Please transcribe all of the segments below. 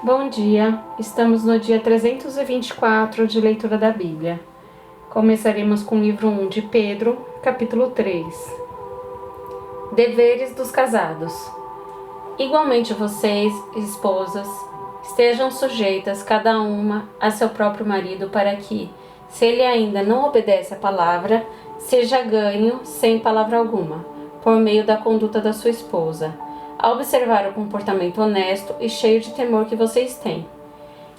Bom dia, estamos no dia 324 de leitura da Bíblia. Começaremos com o livro 1 de Pedro, capítulo 3. Deveres dos casados. Igualmente vocês, esposas, estejam sujeitas cada uma a seu próprio marido para que, se ele ainda não obedece à palavra, seja ganho sem palavra alguma, por meio da conduta da sua esposa, a observar o comportamento honesto e cheio de temor que vocês têm.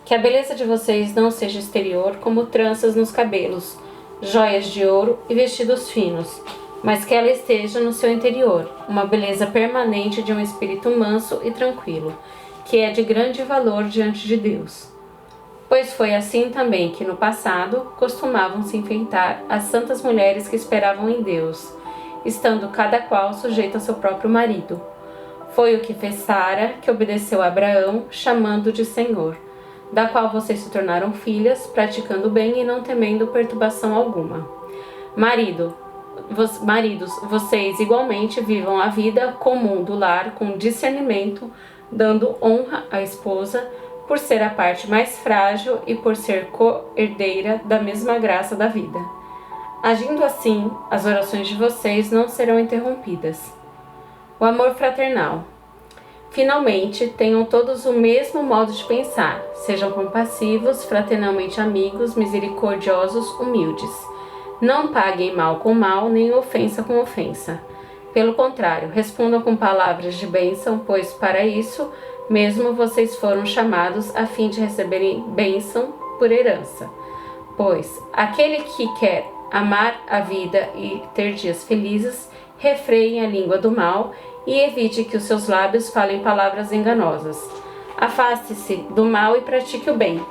Que a beleza de vocês não seja exterior, como tranças nos cabelos, joias de ouro e vestidos finos, mas que ela esteja no seu interior, uma beleza permanente de um espírito manso e tranquilo, que é de grande valor diante de Deus. Pois foi assim também que no passado costumavam se enfeitar as santas mulheres que esperavam em Deus, estando cada qual sujeita ao seu próprio marido. Foi o que fez Sara, que obedeceu a Abraão, chamando de Senhor, da qual vocês se tornaram filhas, praticando o bem e não temendo perturbação alguma. Maridos, vocês igualmente vivam a vida comum do lar com discernimento, dando honra à esposa, por ser a parte mais frágil e por ser co-herdeira da mesma graça da vida. Agindo assim, as orações de vocês não serão interrompidas. O amor fraternal. Finalmente, tenham todos o mesmo modo de pensar. Sejam compassivos, fraternalmente amigos, misericordiosos, humildes. Não paguem mal com mal, nem ofensa com ofensa. Pelo contrário, respondam com palavras de bênção, pois para isso mesmo vocês foram chamados a fim de receberem bênção por herança. Pois aquele que quer amar a vida e ter dias felizes, refreie a língua do mal e evite que os seus lábios falem palavras enganosas. Afaste-se do mal e pratique o bem.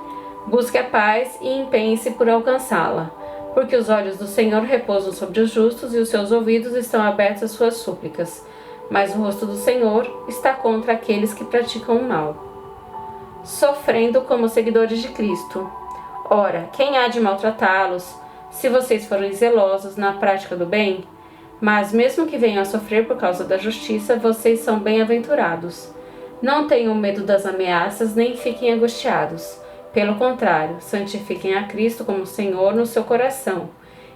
Busque a paz e empenhe-se por alcançá-la, porque os olhos do Senhor repousam sobre os justos e os seus ouvidos estão abertos às suas súplicas. Mas o rosto do Senhor está contra aqueles que praticam o mal. Sofrendo como seguidores de Cristo. Ora, quem há de maltratá-los, se vocês forem zelosos na prática do bem? Mas mesmo que venham a sofrer por causa da justiça, vocês são bem-aventurados. Não tenham medo das ameaças, nem fiquem angustiados. Pelo contrário, santifiquem a Cristo como Senhor no seu coração,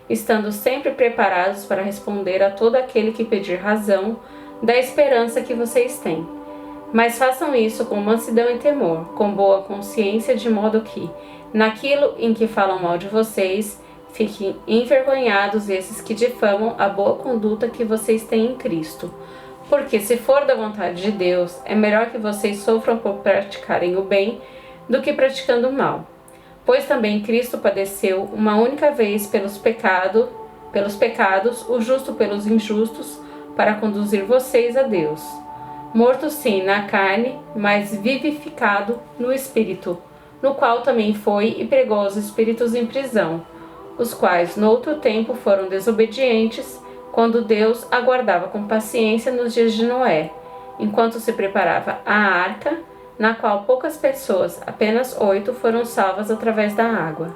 estando sempre preparados para responder a todo aquele que pedir razão da esperança que vocês têm. Mas façam isso com mansidão e temor, com boa consciência, de modo que, naquilo em que falam mal de vocês, fiquem envergonhados esses que difamam a boa conduta que vocês têm em Cristo. Porque se for da vontade de Deus, é melhor que vocês sofram por praticarem o bem do que praticando o mal. Pois também Cristo padeceu uma única vez pelos pecados, o justo pelos injustos, para conduzir vocês a Deus. Morto sim na carne, mas vivificado no Espírito, no qual também foi e pregou aos espíritos em prisão, os quais noutro tempo foram desobedientes, quando Deus aguardava com paciência nos dias de Noé, enquanto se preparava a arca, na qual poucas pessoas, apenas 8, foram salvas através da água.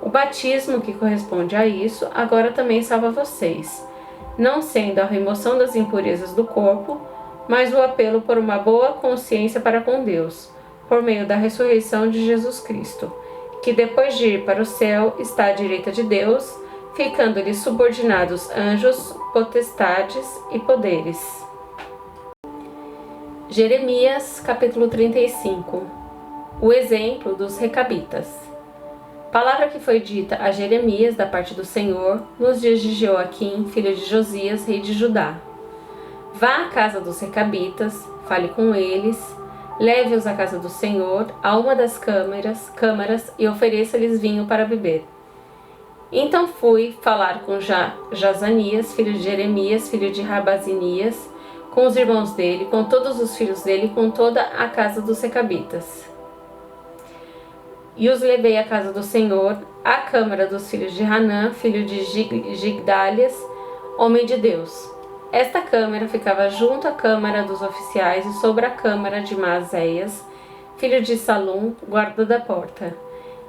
O batismo que corresponde a isso agora também salva vocês, não sendo a remoção das impurezas do corpo, mas o apelo por uma boa consciência para com Deus, por meio da ressurreição de Jesus Cristo, que depois de ir para o céu está à direita de Deus, ficando-lhe subordinados anjos, potestades e poderes. Jeremias, capítulo 35. O exemplo dos recabitas. Palavra que foi dita a Jeremias da parte do Senhor nos dias de Joaquim, filho de Josias, rei de Judá. Vá à casa dos recabitas, fale com eles, leve-os à casa do Senhor, a uma das câmaras e ofereça-lhes vinho para beber. Então fui falar com Jazanias, filho de Jeremias, filho de Rabazinias, com os irmãos dele, com todos os filhos dele, com toda a casa dos recabitas. E os levei à casa do Senhor, à câmara dos filhos de Hanã, filho de Gigdalias, homem de Deus. Esta câmara ficava junto à câmara dos oficiais e sobre a câmara de Maazéias, filho de Salum, guarda da porta.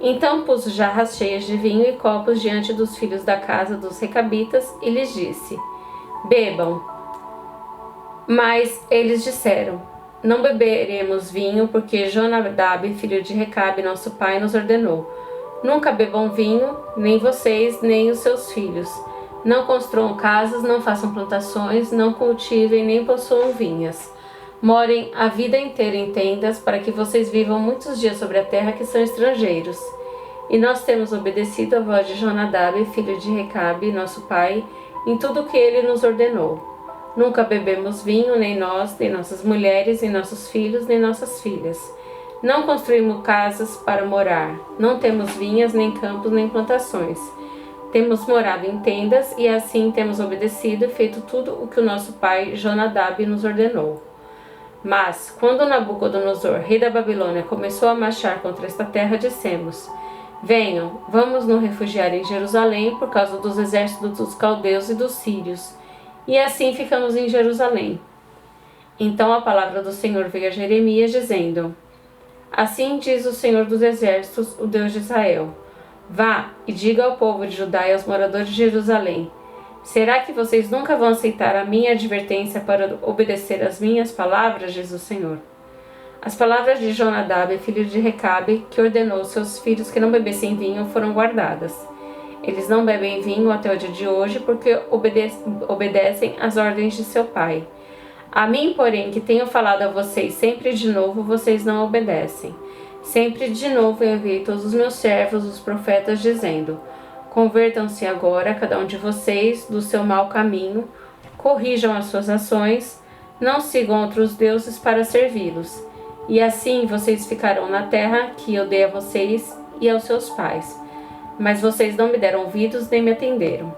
Então pus jarras cheias de vinho e copos diante dos filhos da casa dos recabitas e lhes disse: bebam. Mas eles disseram: não beberemos vinho, porque Jonadab, filho de Recabe, nosso pai, nos ordenou: nunca bebam vinho, nem vocês, nem os seus filhos. Não construam casas, não façam plantações, não cultivem, nem possuam vinhas. Morem a vida inteira em tendas, para que vocês vivam muitos dias sobre a terra que são estrangeiros. E nós temos obedecido à voz de Jonadab, filho de Recabe, nosso pai, em tudo o que ele nos ordenou. Nunca bebemos vinho, nem nós, nem nossas mulheres, nem nossos filhos, nem nossas filhas. Não construímos casas para morar. Não temos vinhas, nem campos, nem plantações. Temos morado em tendas e assim temos obedecido e feito tudo o que o nosso pai Jonadab nos ordenou. Mas, quando Nabucodonosor, rei da Babilônia, começou a marchar contra esta terra, dissemos: venham, vamos nos refugiar em Jerusalém por causa dos exércitos dos caldeus e dos sírios. E assim ficamos em Jerusalém. Então a palavra do Senhor veio a Jeremias, dizendo: assim diz o Senhor dos exércitos, o Deus de Israel: vá e diga ao povo de Judá e aos moradores de Jerusalém: será que vocês nunca vão aceitar a minha advertência para obedecer às minhas palavras, diz o Senhor? As palavras de Jonadab, filho de Recabe, que ordenou seus filhos que não bebessem vinho, foram guardadas. Eles não bebem vinho até o dia de hoje, porque obedecem às ordens de seu pai. A mim, porém, que tenho falado a vocês sempre de novo, vocês não obedecem. Sempre de novo eu enviei todos os meus servos, os profetas, dizendo: convertam-se agora, cada um de vocês, do seu mau caminho, corrijam as suas ações, não sigam outros deuses para servi-los. E assim vocês ficarão na terra que eu dei a vocês e aos seus pais. Mas vocês não me deram ouvidos nem me atenderam.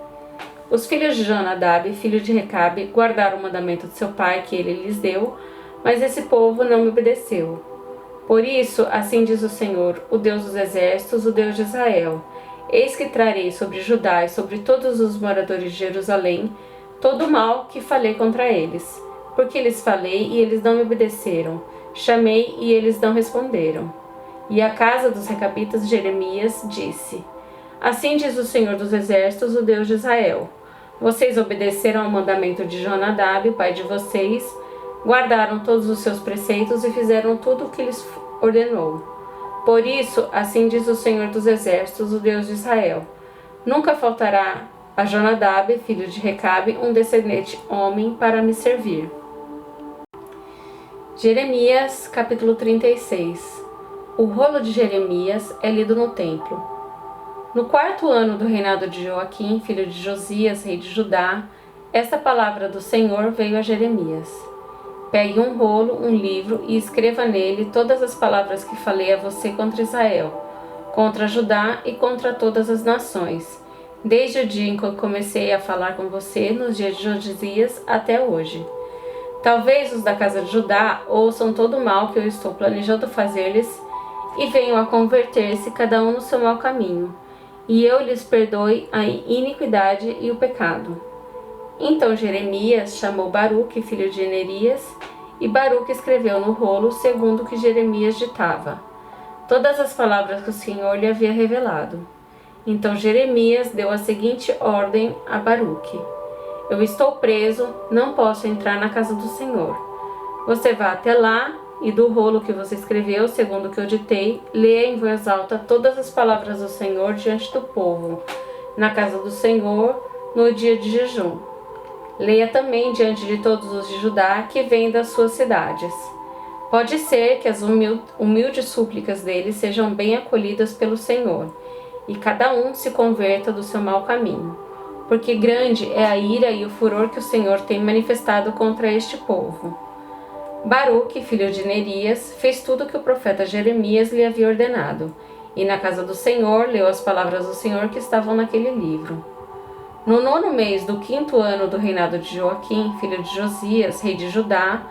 Os filhos de Jonadab, filho de Recabe, guardaram o mandamento de seu pai que ele lhes deu, mas esse povo não me obedeceu. Por isso, assim diz o Senhor, o Deus dos exércitos, o Deus de Israel: eis que trarei sobre Judá e sobre todos os moradores de Jerusalém todo o mal que falei contra eles. Porque lhes falei e eles não me obedeceram. Chamei e eles não responderam. E a casa dos recabitas Jeremias disse: assim diz o Senhor dos exércitos, o Deus de Israel: vocês obedeceram ao mandamento de Jonadab, pai de vocês, guardaram todos os seus preceitos e fizeram tudo o que lhes ordenou. Por isso, assim diz o Senhor dos exércitos, o Deus de Israel: nunca faltará a Jonadab, filho de Recabe, um descendente homem para me servir. Jeremias, capítulo 36. O rolo de Jeremias é lido no templo. No 4º ano do reinado de Joaquim, filho de Josias, rei de Judá, esta palavra do Senhor veio a Jeremias: pegue um rolo, um livro, e escreva nele todas as palavras que falei a você contra Israel, contra Judá e contra todas as nações, desde o dia em que eu comecei a falar com você, nos dias de Josias, até hoje. Talvez os da casa de Judá ouçam todo o mal que eu estou planejando fazer-lhes e venham a converter-se, cada um no seu mau caminho, e eu lhes perdoe a iniquidade e o pecado. Então Jeremias chamou Baruque, filho de Nerias, e Baruque escreveu no rolo, segundo o que Jeremias ditava, todas as palavras que o Senhor lhe havia revelado. Então Jeremias deu a seguinte ordem a Baruque: eu estou preso, não posso entrar na casa do Senhor. Você vá até lá e do rolo que você escreveu, segundo o que eu ditei, leia em voz alta todas as palavras do Senhor diante do povo, na casa do Senhor, no dia de jejum. Leia também diante de todos os de Judá que vêm das suas cidades. Pode ser que as humildes súplicas deles sejam bem acolhidas pelo Senhor, e cada um se converta do seu mau caminho, porque grande é a ira e o furor que o Senhor tem manifestado contra este povo. Baruque, filho de Nerias, fez tudo o que o profeta Jeremias lhe havia ordenado, e na casa do Senhor leu as palavras do Senhor que estavam naquele livro. No 9º mês do 5º ano do reinado de Joaquim, filho de Josias, rei de Judá,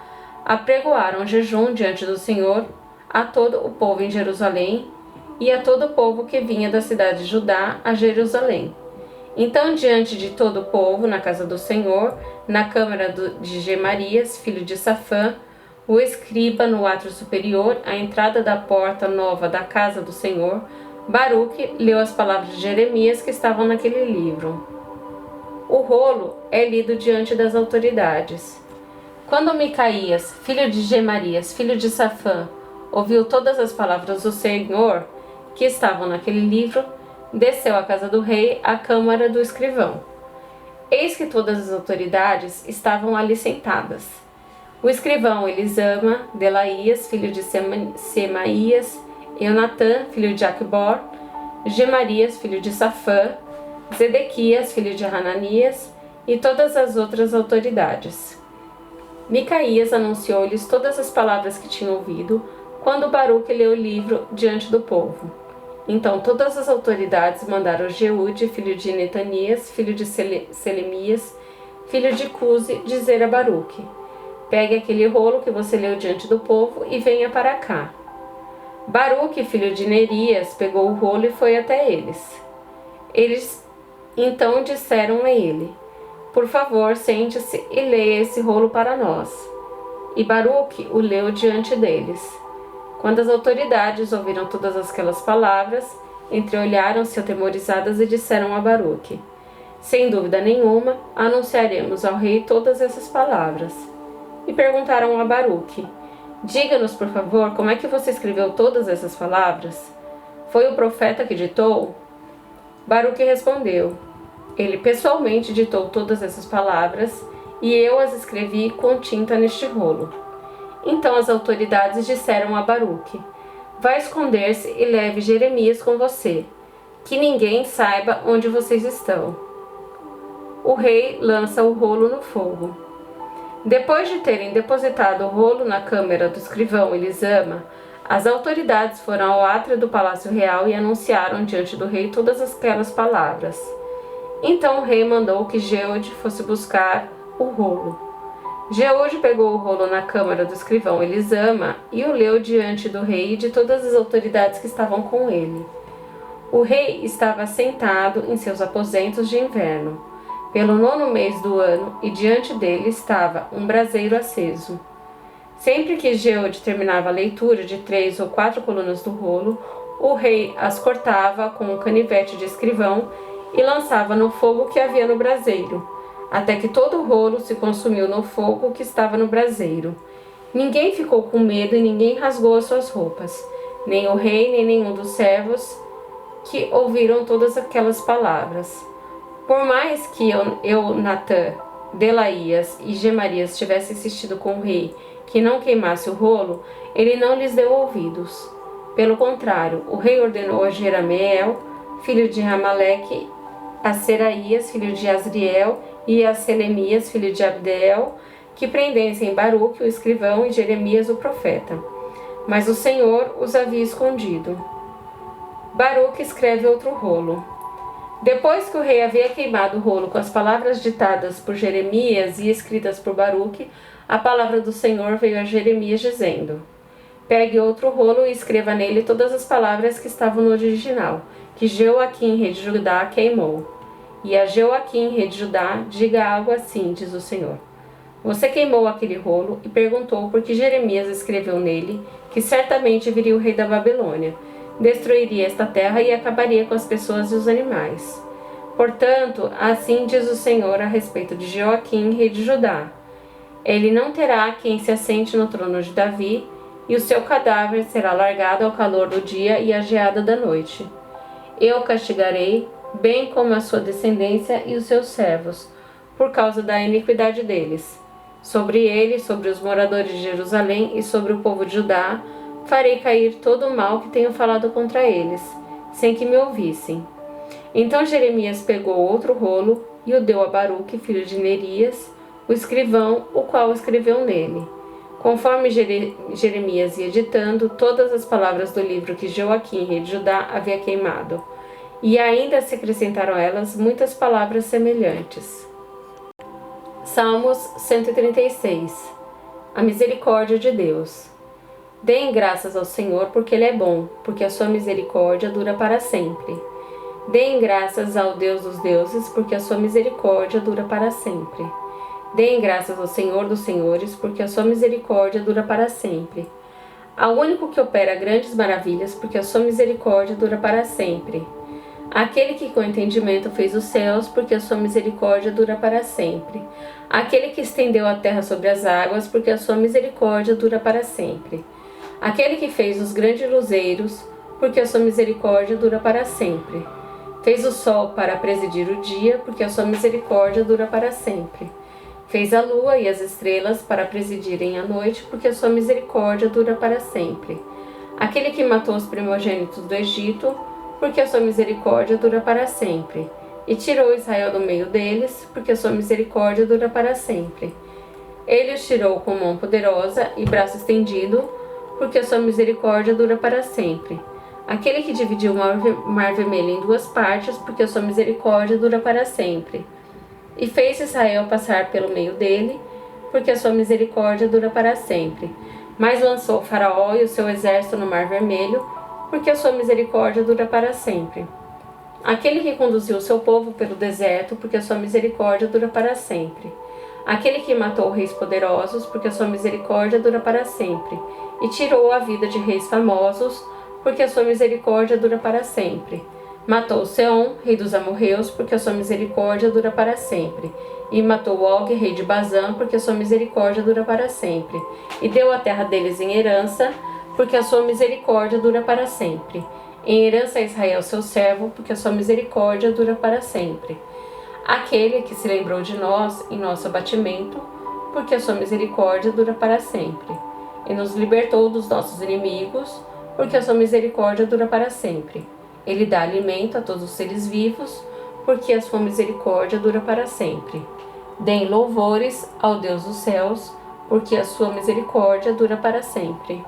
apregoaram jejum diante do Senhor a todo o povo em Jerusalém e a todo o povo que vinha da cidade de Judá a Jerusalém. Então, diante de todo o povo, na casa do Senhor, na câmara de Gemarias, filho de Safã, o escriba no átrio superior, à entrada da porta nova da casa do Senhor, Baruque leu as palavras de Jeremias que estavam naquele livro. O rolo é lido diante das autoridades. Quando Micaías, filho de Gemarias, filho de Safã, ouviu todas as palavras do Senhor que estavam naquele livro, desceu à casa do rei, à câmara do escrivão. Eis que todas as autoridades estavam ali sentadas. O escrivão Elisama, Delaías, filho de Semaías, Eunatã, filho de Acbor, Gemarias, filho de Safã, Zedequias, filho de Hananias, e todas as outras autoridades. Micaías anunciou-lhes todas as palavras que tinha ouvido, quando Baruque leu o livro diante do povo. Então todas as autoridades mandaram Jeude, filho de Netanias, filho de Selemias, filho de Cusi, dizer a Baruque: pegue aquele rolo que você leu diante do povo e venha para cá. Baruque, filho de Nerias, pegou o rolo e foi até eles. Eles então disseram a ele: por favor, sente-se e leia esse rolo para nós. E Baruque o leu diante deles. Quando as autoridades ouviram todas aquelas palavras, entreolharam-se atemorizadas e disseram a Baruque: sem dúvida nenhuma, anunciaremos ao rei todas essas palavras. E perguntaram a Baruque: diga-nos, por favor, como é que você escreveu todas essas palavras? Foi o profeta que ditou? Baruque respondeu: ele pessoalmente ditou todas essas palavras, e eu as escrevi com tinta neste rolo. Então as autoridades disseram a Baruque: vá esconder-se e leve Jeremias com você, que ninguém saiba onde vocês estão. O rei lança o rolo no fogo. Depois de terem depositado o rolo na câmara do escrivão Elisama, as autoridades foram ao átrio do palácio real e anunciaram diante do rei todas aquelas palavras. Então o rei mandou que Jeude fosse buscar o rolo. Jeude pegou o rolo na câmara do escrivão Elisama e o leu diante do rei e de todas as autoridades que estavam com ele. O rei estava sentado em seus aposentos de inverno, pelo 9º mês do ano, e diante dele estava um braseiro aceso. Sempre que Jeude terminava a leitura de 3 ou 4 colunas do rolo, o rei as cortava com um canivete de escrivão e lançava no fogo que havia no braseiro, até que todo o rolo se consumiu no fogo que estava no braseiro. Ninguém ficou com medo e ninguém rasgou as suas roupas, nem o rei nem nenhum dos servos que ouviram todas aquelas palavras. Por mais que Eunatã, Delaías e Gemarias tivessem insistido com o rei que não queimasse o rolo, ele não lhes deu ouvidos. Pelo contrário, o rei ordenou a Jerameel, filho de Ramaleque, a Seraías, filho de Asriel, e a Selemias, filho de Abdeel, que prendessem Baruque, o escrivão, e Jeremias, o profeta. Mas o Senhor os havia escondido. Baruque escreve outro rolo. Depois que o rei havia queimado o rolo com as palavras ditadas por Jeremias e escritas por Baruque, a palavra do Senhor veio a Jeremias dizendo: pegue outro rolo e escreva nele todas as palavras que estavam no original, que Jeoaquim, rei de Judá, queimou. E a Jeoaquim, rei de Judá, diga algo assim, diz o Senhor: você queimou aquele rolo e perguntou por que Jeremias escreveu nele que certamente viria o rei da Babilônia, destruiria esta terra e acabaria com as pessoas e os animais. Portanto, assim diz o Senhor a respeito de Jeoaquim, rei de Judá: ele não terá quem se assente no trono de Davi, e o seu cadáver será largado ao calor do dia e à geada da noite. Eu o castigarei, bem como a sua descendência e os seus servos, por causa da iniquidade deles. Sobre ele, sobre os moradores de Jerusalém e sobre o povo de Judá, farei cair todo o mal que tenho falado contra eles, sem que me ouvissem. Então Jeremias pegou outro rolo e o deu a Baruque, filho de Nerias, o escrivão, o qual escreveu nele, conforme Jeremias ia ditando todas as palavras do livro que Jeoaquim, rei de Judá, havia queimado. E ainda se acrescentaram a elas muitas palavras semelhantes. Salmos 136. A misericórdia de Deus. Deem graças ao Senhor, porque Ele é bom, porque a sua misericórdia dura para sempre. Deem graças ao Deus dos deuses, porque a sua misericórdia dura para sempre. Deem graças ao Senhor dos senhores, porque a sua misericórdia dura para sempre. Ao único que opera grandes maravilhas, porque a sua misericórdia dura para sempre. Aquele que com entendimento fez os céus, porque a sua misericórdia dura para sempre. Aquele que estendeu a terra sobre as águas, porque a sua misericórdia dura para sempre. Aquele que fez os grandes luzeiros, porque a sua misericórdia dura para sempre. Fez o sol para presidir o dia, porque a sua misericórdia dura para sempre. Fez a lua e as estrelas para presidirem a noite, porque a sua misericórdia dura para sempre. Aquele que matou os primogênitos do Egito, porque a sua misericórdia dura para sempre. E tirou Israel do meio deles, porque a sua misericórdia dura para sempre. Ele os tirou com mão poderosa e braço estendido, porque a sua misericórdia dura para sempre. Aquele que dividiu o mar vermelho em duas partes, porque a sua misericórdia dura para sempre. E fez Israel passar pelo meio dele, porque a sua misericórdia dura para sempre. Mas lançou Faraó e o seu exército no mar vermelho, porque a sua misericórdia dura para sempre. Aquele que conduziu o seu povo pelo deserto, porque a sua misericórdia dura para sempre. Aquele que matou reis poderosos, porque a sua misericórdia dura para sempre. E tirou a vida de reis famosos, porque a sua misericórdia dura para sempre. Matou Seom, rei dos amorreus, porque a sua misericórdia dura para sempre. E matou Og, rei de Bazã, porque a sua misericórdia dura para sempre. E deu a terra deles em herança, porque a sua misericórdia dura para sempre. Em herança a Israel seu servo, porque a sua misericórdia dura para sempre. Aquele que se lembrou de nós em nosso abatimento, porque a sua misericórdia dura para sempre. E nos libertou dos nossos inimigos, porque a sua misericórdia dura para sempre. Ele dá alimento a todos os seres vivos, porque a sua misericórdia dura para sempre. Deem louvores ao Deus dos céus, porque a sua misericórdia dura para sempre.